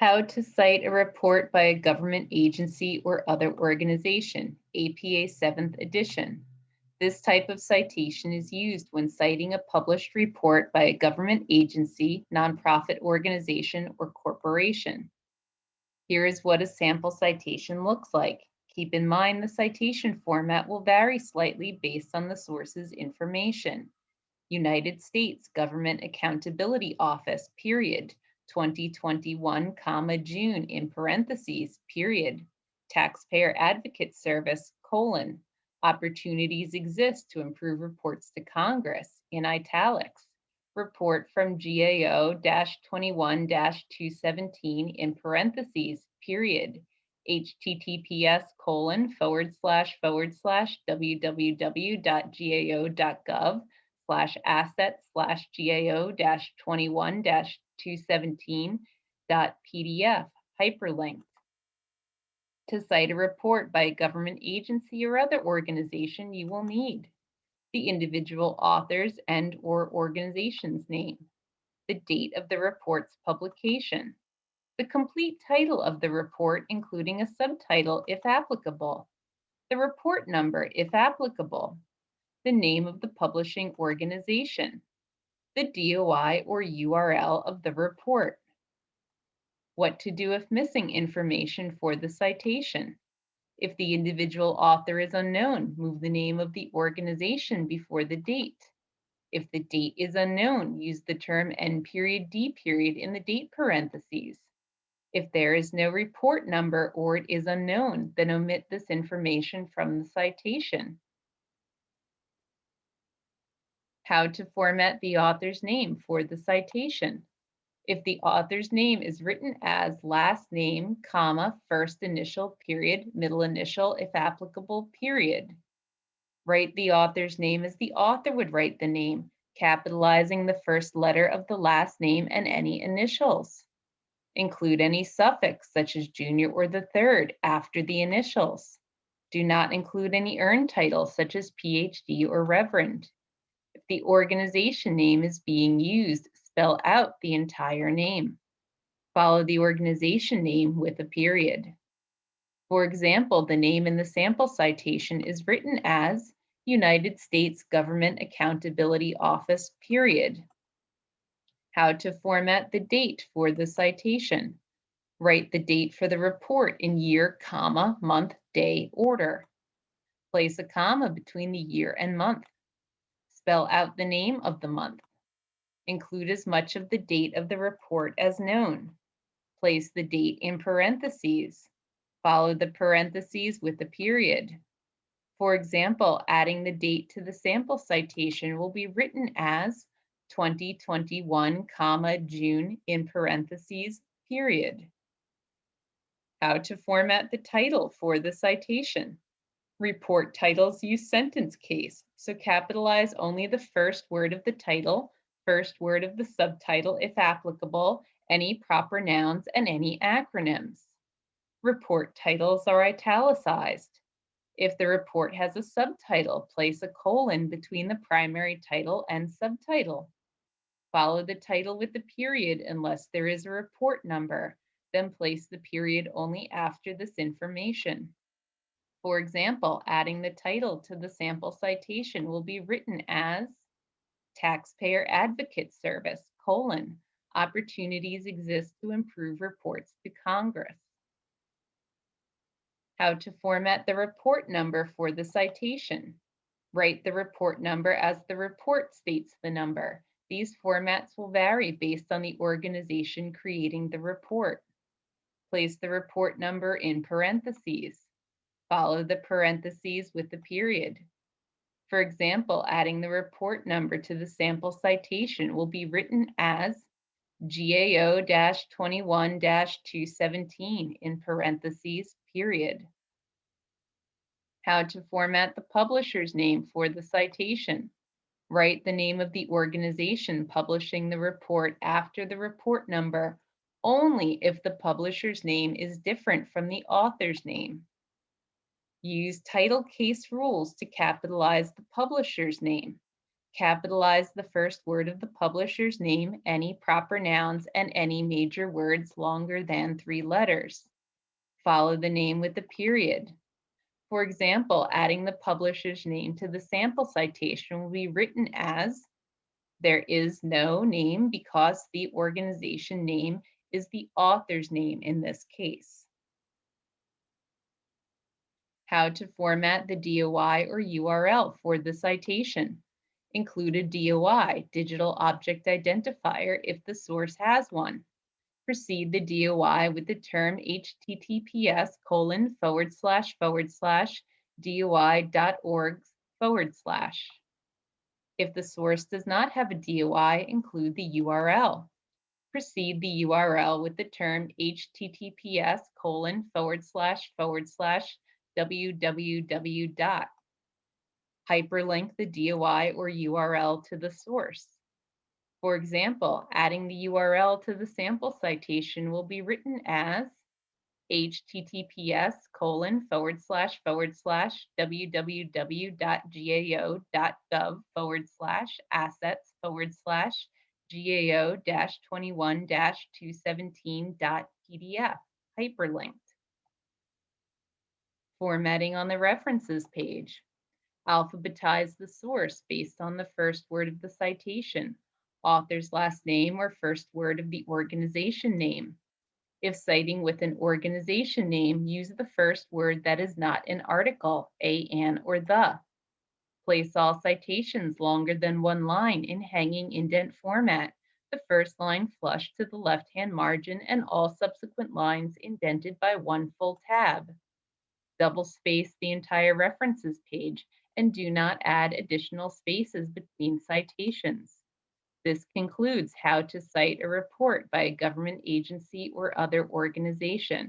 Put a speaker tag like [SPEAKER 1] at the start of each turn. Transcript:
[SPEAKER 1] How to cite a report by a government agency or other organization, APA 7th edition. This type of citation is used when citing a published report by a government agency, nonprofit organization, or corporation. Here is what a sample citation looks like. Keep in mind the citation format will vary slightly based on the source's information. United States Government Accountability Office, period, 2021, June, in parentheses, period. Taxpayer Advocate Service, colon, opportunities exist to improve reports to Congress, in italics. Report from GAO-21-217, in parentheses, period. https://www.gao.gov/asset/gao-21-217.pdf, hyperlinked. To cite a report by a government agency or other organization, you will need the individual author's and/or organization's name, the date of the report's publication, the complete title of the report, including a subtitle if applicable, the report number if applicable, the name of the publishing organization, the DOI or URL of the report. What to do if missing information for the citation. If the individual author is unknown, move the name of the organization before the date. If the date is unknown, use the term N period D period in the date parentheses. If there is no report number or it is unknown, then omit this information from the citation. How to format the author's name for the citation. If the author's name is written as last name, comma, first initial, period, middle initial, if applicable, period. Write the author's name as the author would write the name, capitalizing the first letter of the last name and any initials. Include any suffix, such as junior or the third, after the initials. Do not include any earned titles, such as PhD or Reverend. If the organization name is being used, spell out the entire name. Follow the organization name with a period. For example, the name in the sample citation is written as United States Government Accountability Office, period. How to format the date for the citation. Write the date for the report in year, comma, month, day order. Place a comma between the year and month. Spell out the name of the month. Include as much of the date of the report as known. Place the date in parentheses. Follow the parentheses with a period. For example, adding the date to the sample citation will be written as 2021, June, in parentheses, period. How to format the title for the citation. Report titles use sentence case, so capitalize only the first word of the title, first word of the subtitle if applicable, any proper nouns, and any acronyms. Report titles are italicized. If the report has a subtitle, place a colon between the primary title and subtitle. Follow the title with a period unless there is a report number, then place the period only after this information. For example, adding the title to the sample citation will be written as Taxpayer Advocate Service, colon, opportunities exist to improve reports to Congress. How to format the report number for the citation. Write the report number as the report states the number. These formats will vary based on the organization creating the report. Place the report number in parentheses. Follow the parentheses with the period. For example, adding the report number to the sample citation will be written as GAO-21-217 in parentheses, period. How to format the publisher's name for the citation. Write the name of the organization publishing the report after the report number only if the publisher's name is different from the author's name. Use title case rules to capitalize the publisher's name. Capitalize the first word of the publisher's name, any proper nouns, and any major words longer than 3 letters. Follow the name with a period. For example, adding the publisher's name to the sample citation will be written as, there is no name because the organization name is the author's name in this case. How to format the DOI or URL for the citation. Include a DOI, digital object identifier, if the source has one. Precede the DOI with the term https://doi.org/. If the source does not have a DOI, include the URL. Precede the URL with the term https://www. Hyperlink the DOI or URL to the source. For example, adding the URL to the sample citation will be written as https://www.gao.gov/assets/assets/gao-21-217.pdf, hyperlinked. Formatting on the references page. Alphabetize the source based on the first word of the citation, author's last name, or first word of the organization name. If citing with an organization name, use the first word that is not an article, a, an, or the. Place all citations longer than 1 line in hanging indent format, the first line flush to the left-hand margin and all subsequent lines indented by 1 full tab. Double space the entire references page and do not add additional spaces between citations. This concludes how to cite a report by a government agency or other organization.